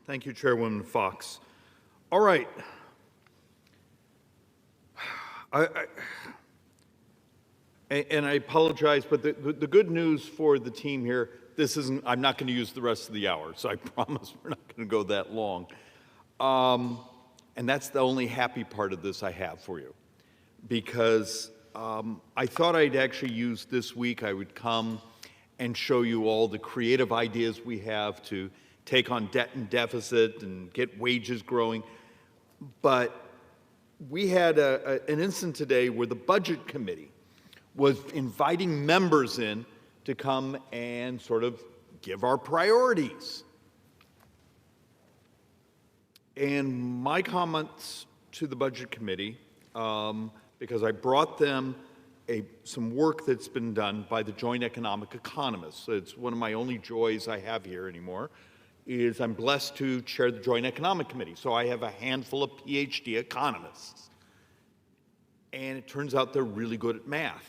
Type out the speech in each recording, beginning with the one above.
Thank you, Chairwoman Fox. All right. And I apologize, but the good news for the team here, I'm not going to use the rest of the hour, so I promise we're not going to go that long. And that's the only happy part of this I have for you, because I thought I'd actually use this week, I would come and show you all the creative ideas we have to take on debt and deficit and get wages growing. But we had an incident today where the Budget Committee was inviting members in to come and sort of give our priorities. And my comments to the Budget Committee, because I brought them some work that's been done by the Joint Economic Economists. It's one of my only joys I have here anymore, is I'm blessed to chair the Joint Economic Committee. So I have a handful of PhD economists. And it turns out they're really good at math.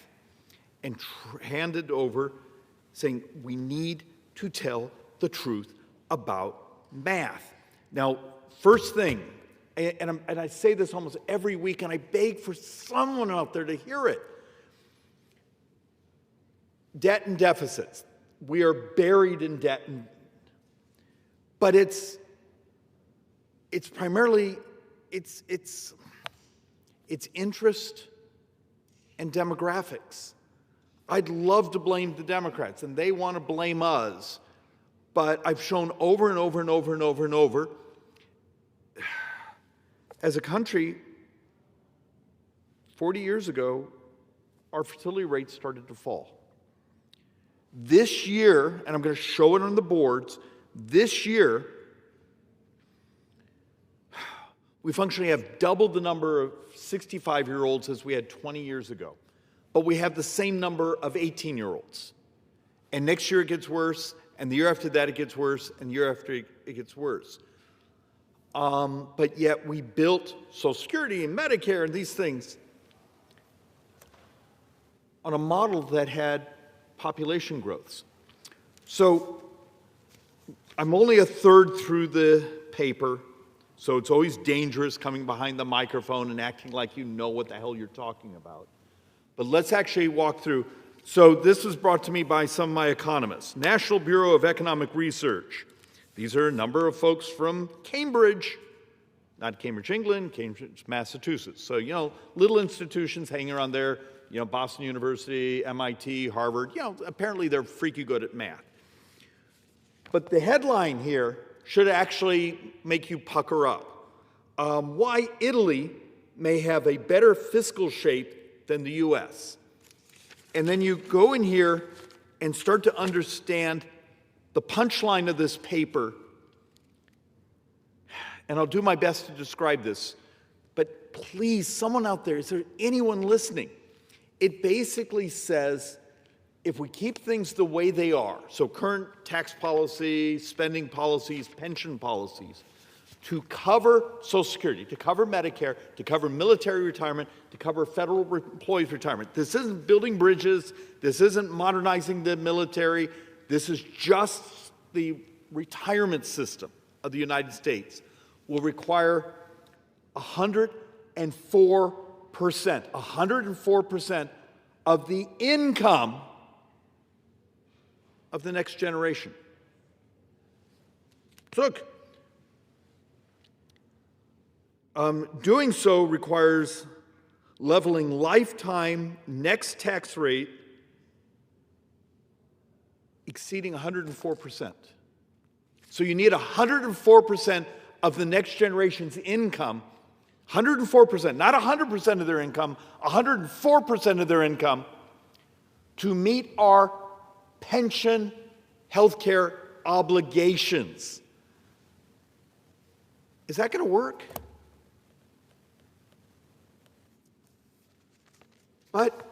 And handed over saying, we need to tell the truth about math. Now, first thing, and I say this almost every week, and I beg for someone out there to hear it. Debt and deficits. We are buried in debt, but it's primarily, it's interest and demographics. I'd love to blame the Democrats, and they want to blame us, but I've shown over and over and over and over and over, as a country, 40 years ago, our fertility rates started to fall. This year, and I'm going to show it on the boards, this year, we functionally have doubled the number of 65-year-olds as we had 20 years ago. But we have the same number of 18-year-olds. And next year it gets worse, and the year after that it gets worse, and the year after it gets worse. But yet we built Social Security and Medicare and these things on a model that had population growths. So I'm only a third through the paper, so it's always dangerous coming behind the microphone and acting like you know what the hell you're talking about. But let's actually walk through. So this was brought to me by some of my economists. National Bureau of Economic Research. These are a number of folks from Cambridge, not Cambridge, England, Cambridge, Massachusetts. So, little institutions hanging around there, Boston University, MIT, Harvard, apparently they're freaky good at math. But the headline here should actually make you pucker up. Why Italy may have a better fiscal shape than the U.S. And then you go in here and start to understand the punchline of this paper. And I'll do my best to describe this. But please, someone out there, is there anyone listening? It basically says, if we keep things the way they are, so current tax policy, spending policies, pension policies, to cover Social Security, to cover Medicare, to cover military retirement, to cover federal employees' retirement. This isn't building bridges. This isn't modernizing the military. This is just the retirement system of the United States will require 104% of the income of the next generation. So look, doing so requires leveling lifetime next tax rate exceeding 104%. So you need 104% of the next generation's income, 104%, not 100% of their income, 104% of their income to meet our pension healthcare obligations. Is that going to work? But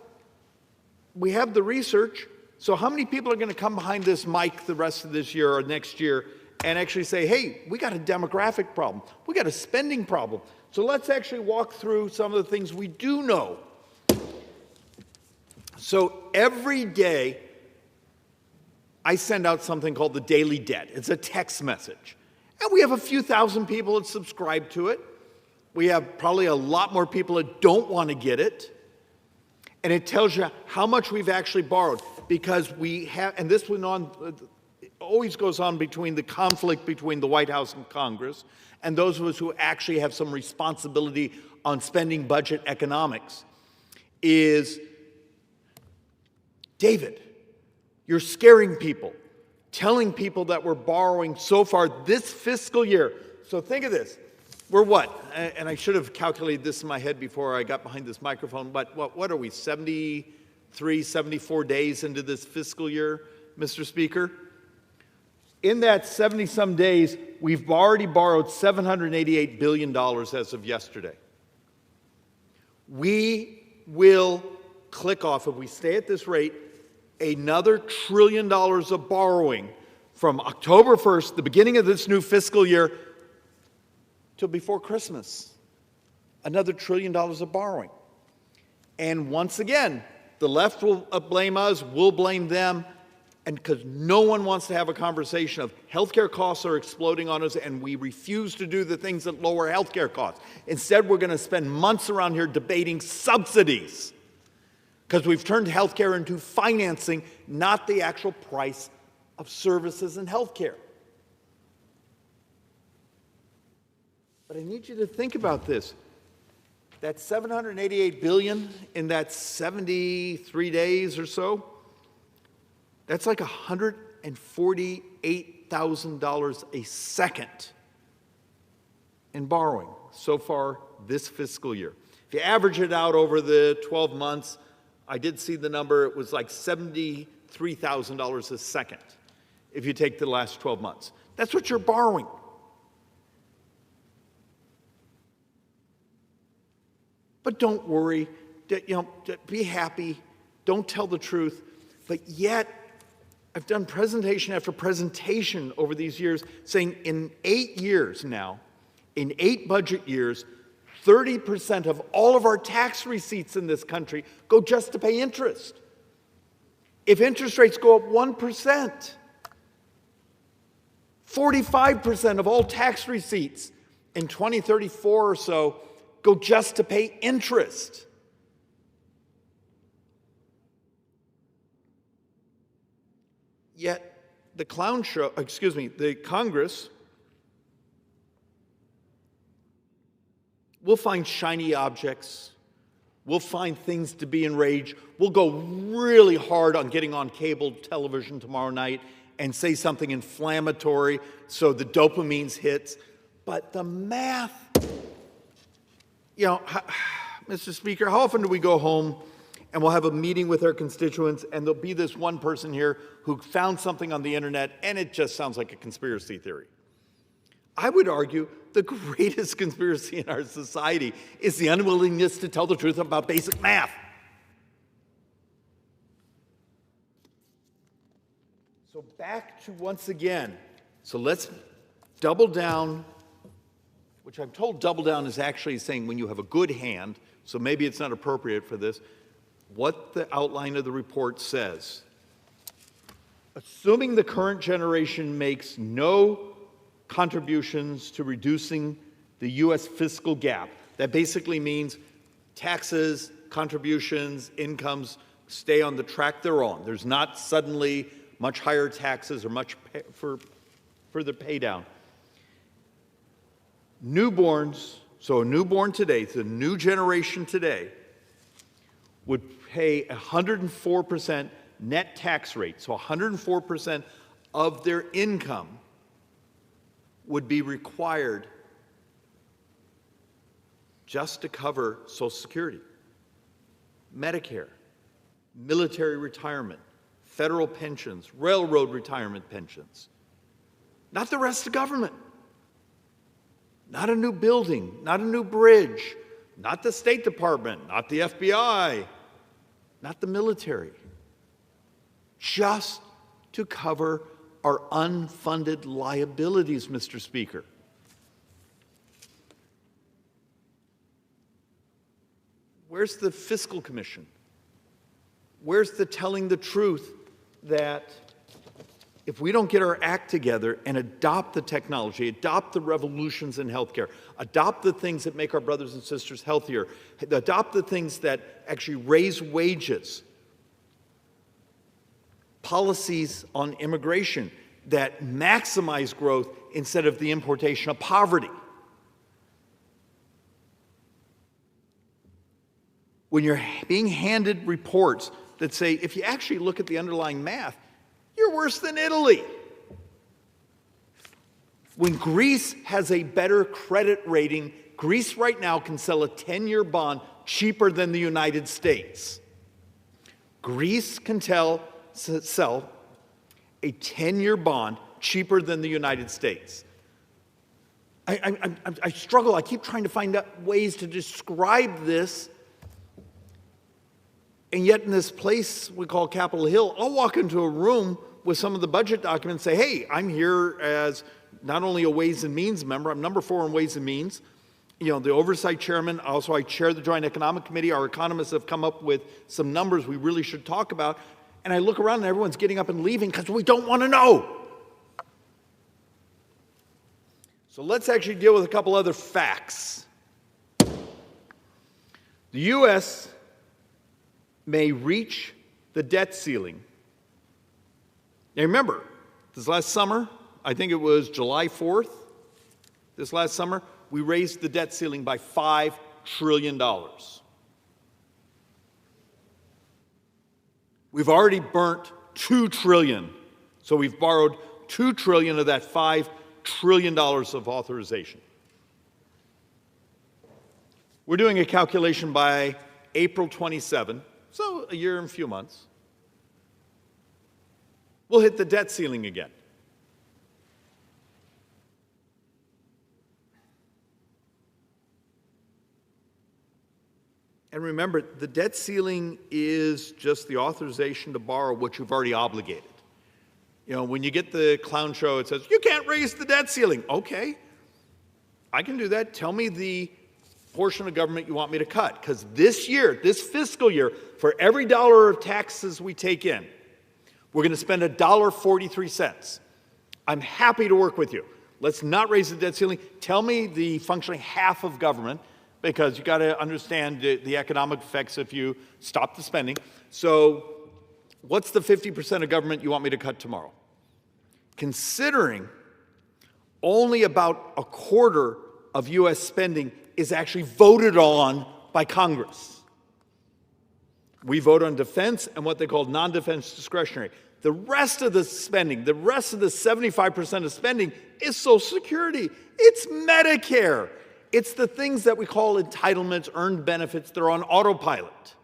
we have the research, so how many people are going to come behind this mic the rest of this year or next year and actually say, hey, we got a demographic problem, we got a spending problem. So let's actually walk through some of the things we do know. So every day, I send out something called the Daily Debt. It's a text message. And we have a few thousand people that subscribe to it. We have probably a lot more people that don't want to get it. And it tells you how much we've actually borrowed, because we have, and this went on, it always goes on between the conflict between the White House and Congress and those of us who actually have some responsibility on spending budget economics, is, David, you're scaring people, telling people that we're borrowing so far this fiscal year. So think of this. We're what? And I should have calculated this in my head before I got behind this microphone, but what are we, 73, 74 days into this fiscal year, Mr. Speaker? In that 70-some days, we've already borrowed $788 billion as of yesterday. We will click off, if we stay at this rate, another $1 trillion of borrowing from October 1st, the beginning of this new fiscal year, till before Christmas. Another $1 trillion of borrowing. And once again, the left will blame us, we'll blame them, and because no one wants to have a conversation of healthcare costs are exploding on us and we refuse to do the things that lower healthcare costs. Instead, we're going to spend months around here debating subsidies because we've turned healthcare into financing, not the actual price of services in healthcare. But I need you to think about this. That $788 billion in that 73 days or so, that's like $148,000 a second in borrowing so far this fiscal year. If you average it out over the 12 months, I did see the number, it was like $73,000 a second if you take the last 12 months. That's what you're borrowing. But don't worry, be happy, don't tell the truth. But yet, I've done presentation after presentation over these years saying in 8 years now, in 8 budget years, 30% of all of our tax receipts in this country go just to pay interest. If interest rates go up 1%, 45% of all tax receipts in 2034 or so go just to pay interest. Yet the the Congress will find shiny objects. We'll find things to be enraged. We'll go really hard on getting on cable television tomorrow night and say something inflammatory so the dopamine hits. But the math, Mr. Speaker, how often do we go home and we'll have a meeting with our constituents and there'll be this one person here who found something on the internet and it just sounds like a conspiracy theory? I would argue the greatest conspiracy in our society is the unwillingness to tell the truth about basic math. So back to once again, so let's double down, which I'm told double down is actually saying when you have a good hand, so maybe it's not appropriate for this, what the outline of the report says. Assuming the current generation makes no contributions to reducing the U.S. fiscal gap, that basically means taxes, contributions, incomes stay on the track they're on. There's not suddenly much higher taxes or much further pay down. Newborns, so a newborn today, the new generation today, would pay 104% net tax rate. So 104% of their income would be required just to cover Social Security, Medicare, military retirement, federal pensions, railroad retirement pensions. Not the rest of government. Not a new building, not a new bridge, not the State Department, not the FBI, not the military. Just to cover our unfunded liabilities, Mr. Speaker. Where's the Fiscal Commission? Where's the telling the truth that if we don't get our act together and adopt the technology, adopt the revolutions in healthcare, adopt the things that make our brothers and sisters healthier, adopt the things that actually raise wages, policies on immigration that maximize growth instead of the importation of poverty. When you're being handed reports that say, if you actually look at the underlying math, you're worse than Italy. When Greece has a better credit rating, Greece right now can sell a 10-year bond cheaper than the United States. Greece can sell a 10-year bond cheaper than the United States. I struggle. I keep trying to find out ways to describe this. And yet in this place we call Capitol Hill, I'll walk into a room with some of the budget documents and say, hey, I'm here as not only a Ways and Means member, I'm number 4 in Ways and Means, the oversight chairman, also I chair the Joint Economic Committee. Our economists have come up with some numbers we really should talk about. And I look around and everyone's getting up and leaving because we don't want to know. So let's actually deal with a couple other facts. The U.S. may reach the debt ceiling. Now remember, this last summer, I think it was July 4th, this last summer, we raised the debt ceiling by $5 trillion. We've already burnt $2 trillion. So we've borrowed $2 trillion of that $5 trillion of authorization. We're doing a calculation by April 27, so a year and a few months. We'll hit the debt ceiling again. And remember, the debt ceiling is just the authorization to borrow what you've already obligated. When you get the clown show, it says, you can't raise the debt ceiling. Okay, I can do that. Tell me the portion of government you want me to cut. Because this year, this fiscal year, for every dollar of taxes we take in, we're going to spend $1.43. I'm happy to work with you. Let's not raise the debt ceiling. Tell me the functionally half of government, because you got to understand the economic effects if you stop the spending. So what's the 50% of government you want me to cut tomorrow? Considering only about a quarter of U.S. spending is actually voted on by Congress. We vote on defense and what they call non-defense discretionary. The rest of the spending, the rest of the 75% of spending is Social Security. It's Medicare. It's the things that we call entitlements, earned benefits. They're on autopilot.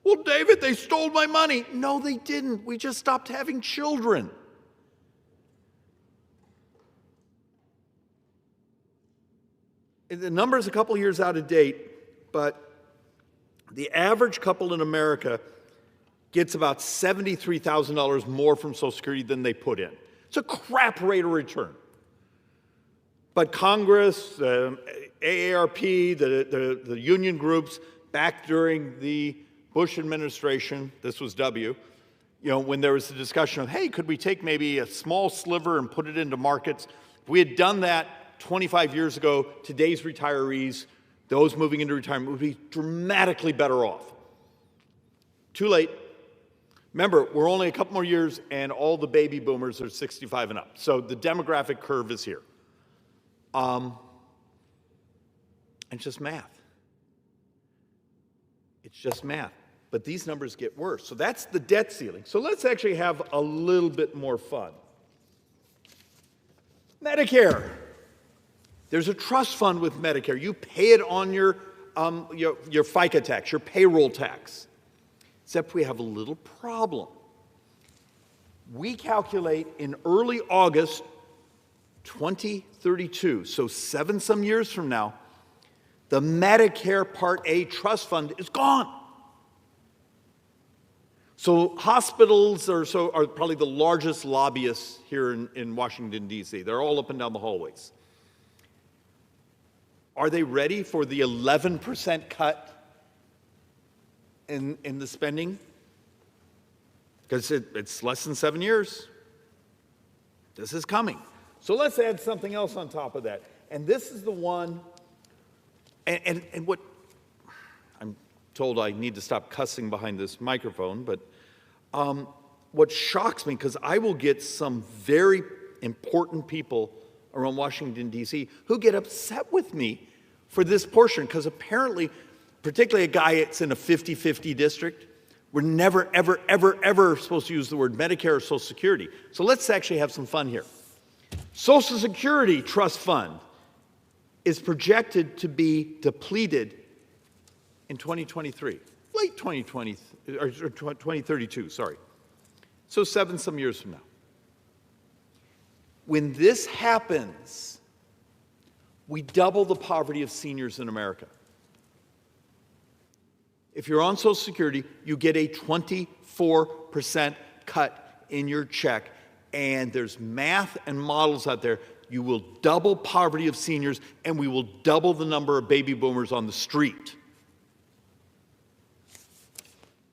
Well, David, they stole my money. No, they didn't. We just stopped having children. The number's a couple years out of date, but the average couple in America gets about $73,000 more from Social Security than they put in. It's a crap rate of return. But Congress, AARP, the union groups, back during the Bush administration, this was W, when there was a discussion of, hey, could we take maybe a small sliver and put it into markets? If we had done that 25 years ago, today's retirees, those moving into retirement, would be dramatically better off. Too late. Remember, we're only a couple more years and all the baby boomers are 65 and up. So the demographic curve is here. It's just math. It's just math. But these numbers get worse. So that's the debt ceiling. So let's actually have a little bit more fun. Medicare. There's a trust fund with Medicare. You pay it on your FICA tax, your payroll tax. Except we have a little problem. We calculate in early August 2032, so 7-some years from now, the Medicare Part A trust fund is gone. So hospitals are probably the largest lobbyists here in Washington, D.C. They're all up and down the hallways. Are they ready for the 11% cut in the spending? Because it's less than 7 years. This is coming. So let's add something else on top of that. And this is the one, and what, I'm told I need to stop cussing behind this microphone, but what shocks me, because I will get some very important people around Washington, D.C., who get upset with me for this portion, because apparently, particularly a guy that's in a 50-50 district, we're never, ever, ever, ever supposed to use the word Medicare or Social Security. So let's actually have some fun here. Social Security Trust Fund is projected to be depleted in 2023, late 2020, or 2032, sorry. So some years from now. When this happens, we double the poverty of seniors in America. If you're on Social Security, you get a 24% cut in your check, and there's math and models out there. You will double poverty of seniors, and we will double the number of baby boomers on the street.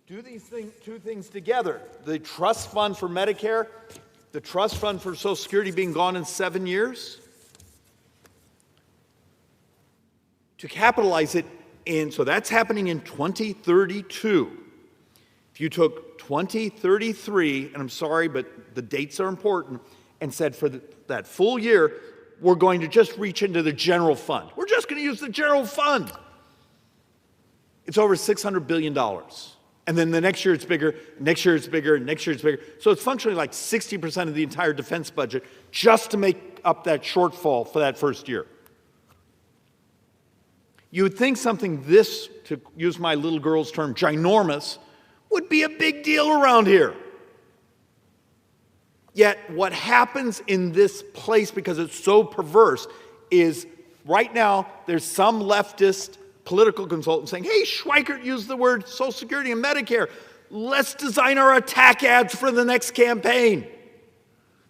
Do these two things together, the trust fund for Medicare, the trust fund for Social Security being gone in 7 years, to capitalize it in, so that's happening in 2032. If you took 2033, and I'm sorry, but the dates are important, and said for that full year, we're going to just reach into the general fund. We're just going to use the general fund. It's over $600 billion. And then the next year it's bigger, next year it's bigger, next year it's bigger. So it's functionally like 60% of the entire defense budget just to make up that shortfall for that first year. You would think something this, to use my little girl's term, ginormous, would be a big deal around here. Yet what happens in this place, because it's so perverse, is right now there's some leftist political consultant saying, hey, Schweikert used the word Social Security and Medicare. Let's design our attack ads for the next campaign.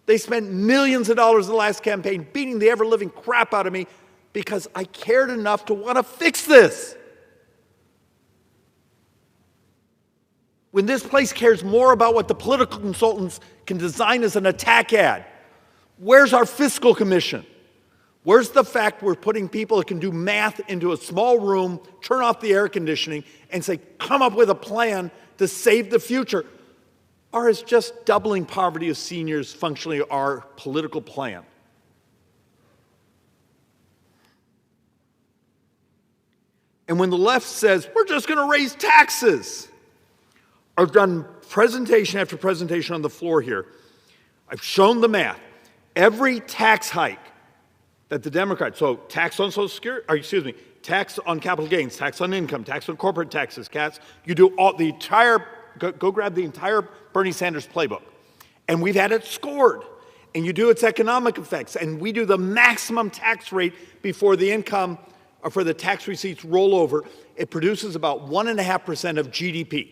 They spent millions of dollars in the last campaign beating the ever-living crap out of me because I cared enough to want to fix this. When this place cares more about what the political consultants can design as an attack ad, where's our fiscal commission? Where's the fact we're putting people that can do math into a small room, turn off the air conditioning, and say, come up with a plan to save the future? Or is just doubling poverty of seniors functionally our political plan? And when the left says, we're just going to raise taxes, I've done presentation after presentation on the floor here. I've shown the math. Every tax hike that the Democrats, so tax on Social Security, or excuse me, tax on capital gains, tax on income, tax on corporate taxes, you do all the entire, go grab the entire Bernie Sanders playbook. And we've had it scored. And you do its economic effects. And we do the maximum tax rate before the income, or for the tax receipts roll over. It produces about 1.5% of GDP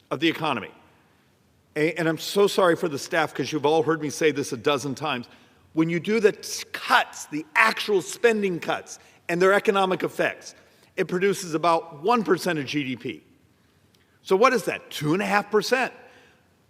of the economy. And I'm so sorry for the staff, because you've all heard me say this a dozen times. When you do the cuts, the actual spending cuts, and their economic effects, it produces about 1% of GDP. So what is that? 2.5%.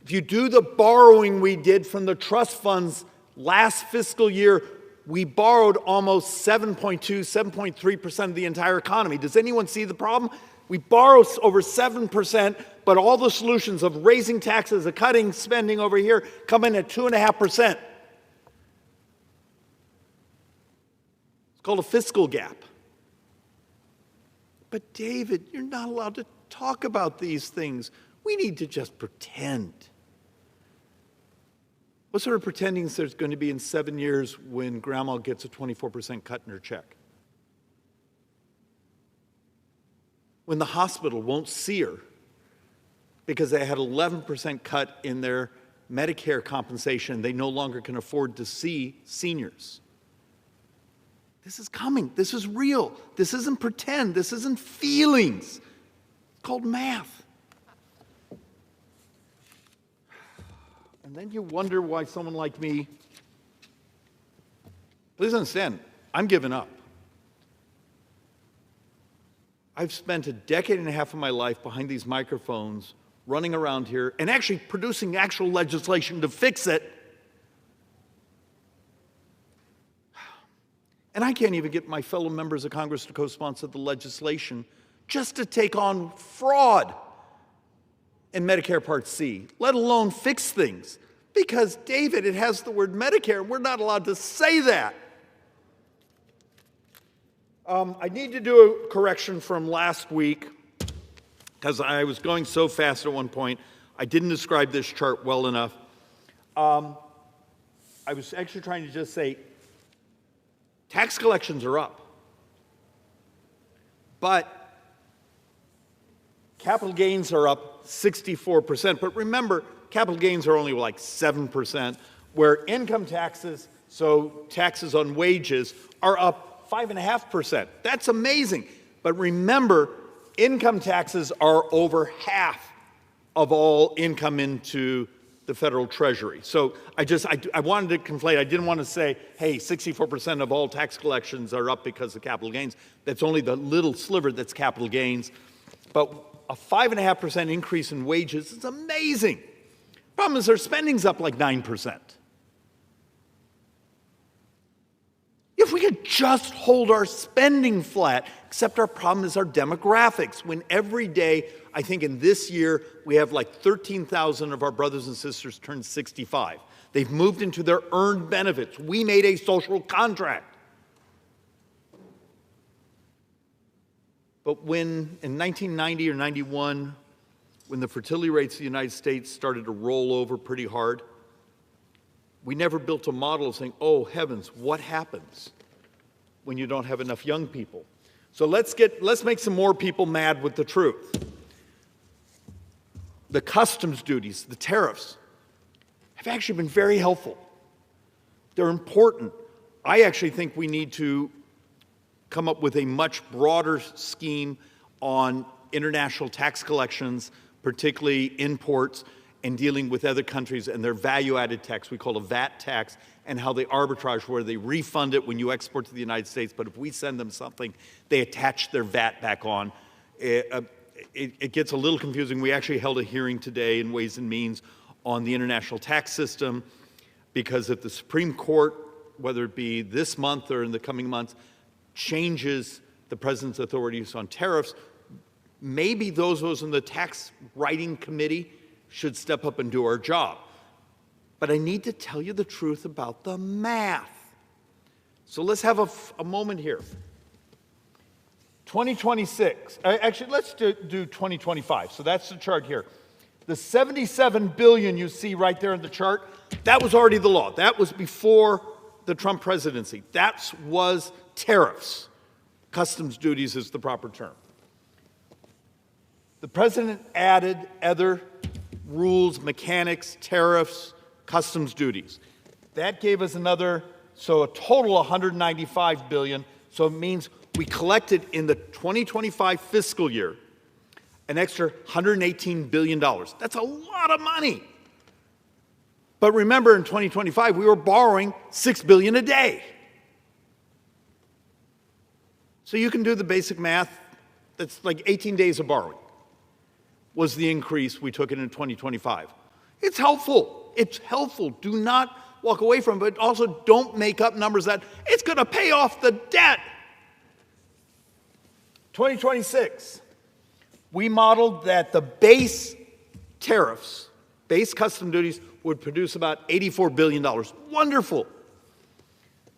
If you do the borrowing we did from the trust funds last fiscal year, we borrowed almost 7.2, 7.3% of the entire economy. Does anyone see the problem? We borrow over 7%, but all the solutions of raising taxes, of cutting spending over here, come in at 2.5%. It's called a fiscal gap. But David, you're not allowed to talk about these things. We need to just pretend. What sort of pretending is there's going to be in 7 years when grandma gets a 24% cut in her check? When the hospital won't see her because they had 11% cut in their Medicare compensation, they no longer can afford to see seniors. This is coming. This is real. This isn't pretend. This isn't feelings. It's called math. And then you wonder why someone like me, please understand, I'm giving up. I've spent a decade and a half of my life behind these microphones, running around here, and actually producing actual legislation to fix it. And I can't even get my fellow members of Congress to co-sponsor the legislation just to take on fraud in Medicare Part C, let alone fix things. Because, David, it has the word Medicare. We're not allowed to say that. I need to do a correction from last week because I was going so fast at one point. I didn't describe this chart well enough. I was actually trying to just say tax collections are up, but capital gains are up 64%. But remember, capital gains are only like 7%, where income taxes, so taxes on wages, are up 5.5%. That's amazing. But remember, income taxes are over half of all income into the federal treasury. So I wanted to conflate. I didn't want to say, hey, 64% of all tax collections are up because of capital gains. That's only the little sliver that's capital gains. But a 5.5% increase in wages is amazing. Problem is their spending's up like 9%. If we could just hold our spending flat, except our problem is our demographics. When every day, I think in this year, we have like 13,000 of our brothers and sisters turn 65. They've moved into their earned benefits. We made a social contract. But when, in 1990 or 91, when the fertility rates of the United States started to roll over pretty hard, we never built a model of saying, oh heavens, what happens when you don't have enough young people? So let's make some more people mad with the truth. The customs duties, the tariffs, have actually been very helpful. They're important. I actually think we need to come up with a much broader scheme on international tax collections, particularly imports, and dealing with other countries and their value-added tax, we call a VAT tax, and how they arbitrage where they refund it when you export to the United States, but if we send them something, they attach their VAT back on. It gets a little confusing. We actually held a hearing today in Ways and Means on the international tax system, because if the Supreme Court, whether it be this month or in the coming months, changes the president's authorities on tariffs, maybe those of us in the tax writing committee should step up and do our job. But I need to tell you the truth about the math. So let's have a moment here. 2026, actually let's do 2025. So that's the chart here. The $77 billion you see right there in the chart, that was already the law. That was before the Trump presidency. That was tariffs. Customs duties is the proper term. The president added other rules, mechanics, tariffs, customs duties. That gave us another, so a total $195 billion. So it means we collected in the 2025 fiscal year an extra $118 billion. That's a lot of money. But remember, in 2025, we were borrowing $6 billion a day. So you can do the basic math. That's like 18 days of borrowing was the increase we took in 2025. It's helpful. It's helpful. Do not walk away from it, but also don't make up numbers that it's going to pay off the debt. 2026, we modeled that the base tariffs, base custom duties, would produce about $84 billion. Wonderful.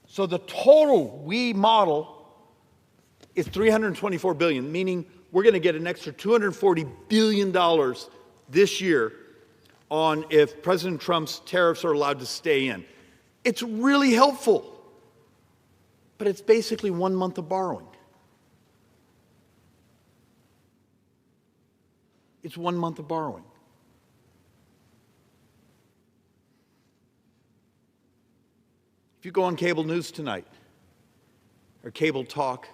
So the total we model is $324 billion, meaning we're going to get an extra $240 billion this year on if President Trump's tariffs are allowed to stay in. It's really helpful, but it's basically 1 month of borrowing. It's 1 month of borrowing. If you go on cable news tonight or cable talk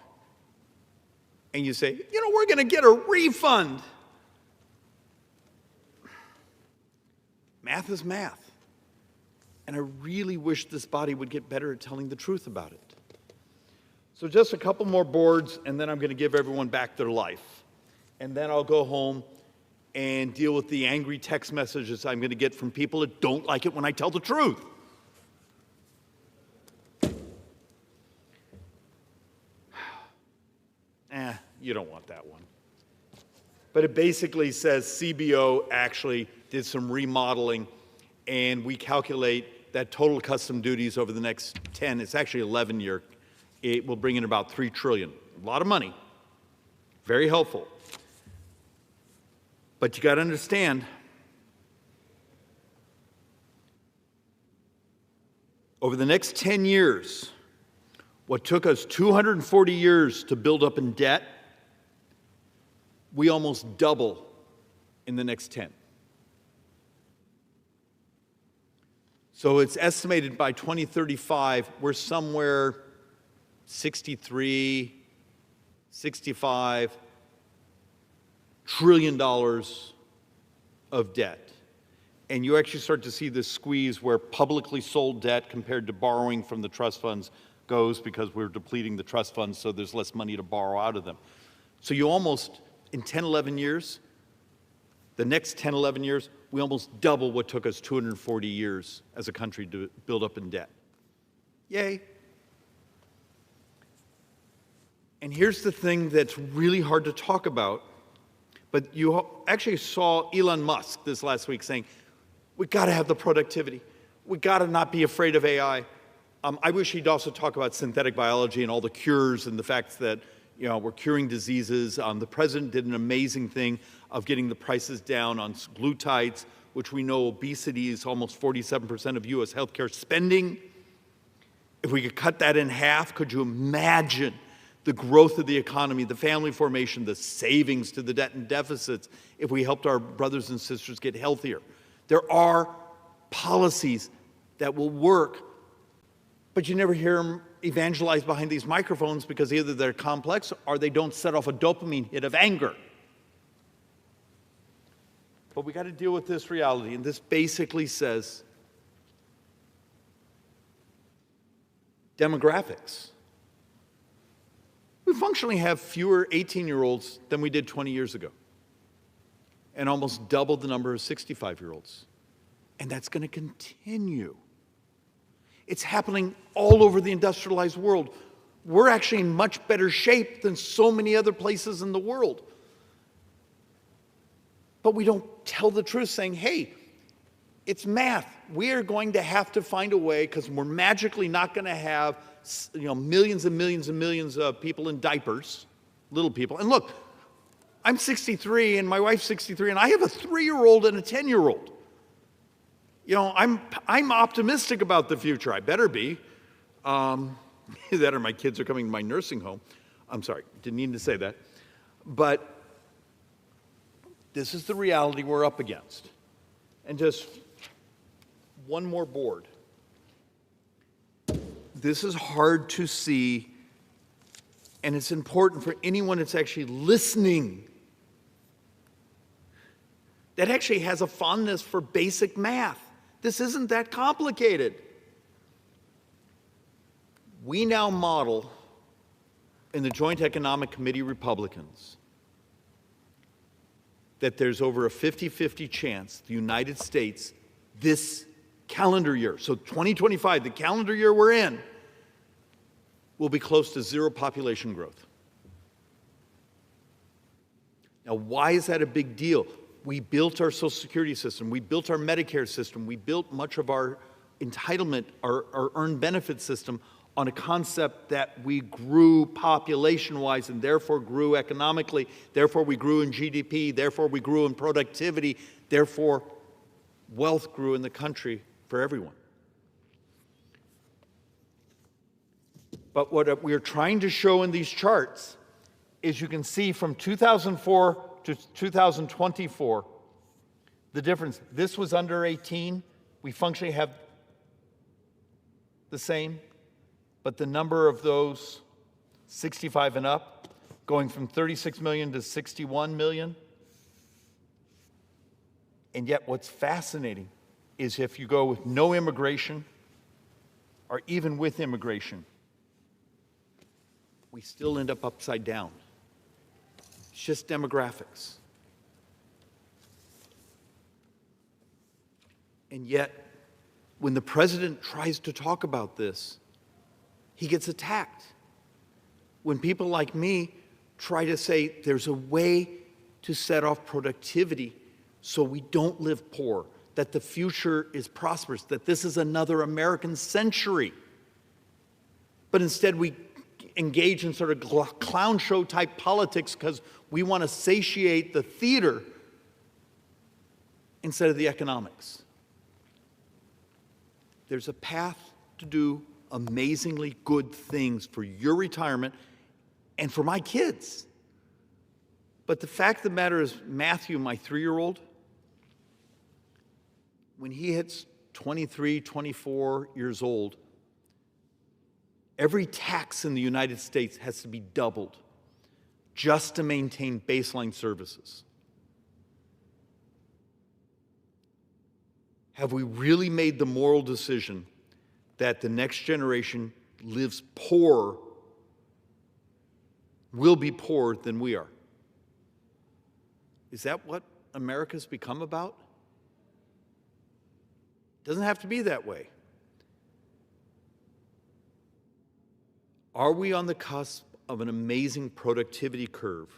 and you say, you know, we're going to get a refund. Math is math. And I really wish this body would get better at telling the truth about it. So just a couple more boards, and then I'm going to give everyone back their life. And then I'll go home and deal with the angry text messages I'm going to get from people that don't like it when I tell the truth. You don't want that one. But it basically says CBO actually did some remodeling, and we calculate that total custom duties over the next 10, it's actually 11 year, it will bring in about $3 trillion. A lot of money, very helpful. But you got to understand, over the next 10 years, what took us 240 years to build up in debt, we almost double in the next 10. So it's estimated by 2035, we're somewhere 63, 65 trillion dollars of debt. And you actually start to see this squeeze where publicly sold debt compared to borrowing from the trust funds goes, because we're depleting the trust funds, so there's less money to borrow out of them. So you almost, in 10, 11 years, the next 10, 11 years, we almost double what took us 240 years as a country to build up in debt. Yay. And here's the thing that's really hard to talk about, but you actually saw Elon Musk this last week saying, we got to have the productivity. We got to not be afraid of AI. I wish he'd also talk about synthetic biology and all the cures and the fact that we're curing diseases. The president did an amazing thing of getting the prices down on glutides, which we know obesity is almost 47% of U.S. healthcare spending. If we could cut that in half, could you imagine the growth of the economy, the family formation, the savings to the debt and deficits if we helped our brothers and sisters get healthier? There are policies that will work, but you never hear them evangelized behind these microphones because either they're complex or they don't set off a dopamine hit of anger. But we got to deal with this reality, and this basically says demographics. We functionally have fewer 18-year-olds than we did 20 years ago, and almost double the number of 65-year-olds. And that's going to continue. It's happening all over the industrialized world. We're actually in much better shape than so many other places in the world. But we don't tell the truth, saying, hey, it's math. We are going to have to find a way, because we're magically not going to have millions and millions and millions of people in diapers, little people. And look, I'm 63 and my wife's 63, and I have a 3-year-old and a 10-year-old. I'm optimistic about the future. I better be. That or my kids are coming to my nursing home. I'm sorry, didn't mean to say that. But this is the reality we're up against. And just one more board. This is hard to see, and it's important for anyone that's actually listening that actually has a fondness for basic math. This isn't that complicated. We now model in the Joint Economic Committee Republicans that there's over a 50-50 chance the United States this calendar year, so 2025, the calendar year we're in, will be close to zero population growth. Now, why is that a big deal? We built our Social Security system, we built our Medicare system, we built much of our entitlement, our earned benefit system on a concept that we grew population-wise and therefore grew economically, therefore we grew in GDP, therefore we grew in productivity, therefore wealth grew in the country for everyone. But what we're trying to show in these charts is you can see from 2004 to 2024, the difference. This was under 18. We functionally have the same, but the number of those 65 and up going from 36 million to 61 million. And yet what's fascinating is if you go with no immigration or even with immigration, we still end up upside down. It's just demographics. And yet, when the president tries to talk about this, he gets attacked. When people like me try to say there's a way to set off productivity so we don't live poor, that the future is prosperous, that this is another American century. But instead we engage in sort of clown show type politics because we want to satiate the theater instead of the economics. There's a path to do amazingly good things for your retirement and for my kids. But the fact of the matter is, Matthew, my 3-year-old, when he hits 23, 24 years old, every tax in the United States has to be doubled just to maintain baseline services. Have we really made the moral decision that the next generation lives poorer, will be poorer than we are? Is that what America's become about? It doesn't have to be that way. Are we on the cusp of an amazing productivity curve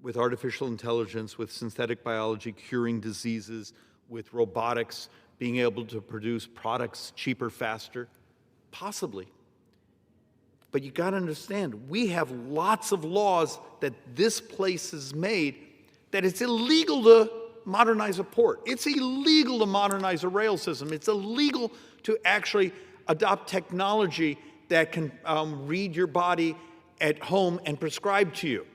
with artificial intelligence, with synthetic biology curing diseases, with robotics being able to produce products cheaper, faster? Possibly. But you got to understand, we have lots of laws that this place has made that it's illegal to modernize a port. It's illegal to modernize a rail system. It's illegal to actually adopt technology that can read your body at home and prescribe to you.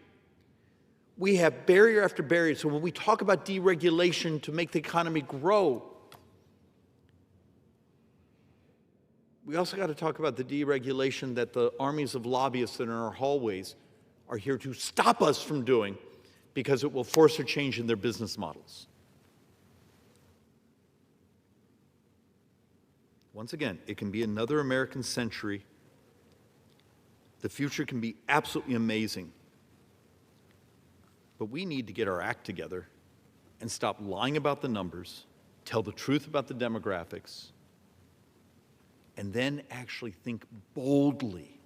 We have barrier after barrier. So when we talk about deregulation to make the economy grow, we also got to talk about the deregulation that the armies of lobbyists in our hallways are here to stop us from doing because it will force a change in their business models. Once again, it can be another American century. The future can be absolutely amazing. But we need to get our act together and stop lying about the numbers, tell the truth about the demographics, and then actually think boldly.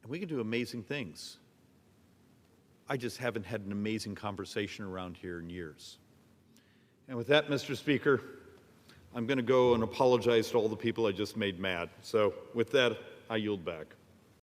And we can do amazing things. I just haven't had an amazing conversation around here in years. And with that, Mr. Speaker, I'm going to go and apologize to all the people I just made mad. So with that, I yield back.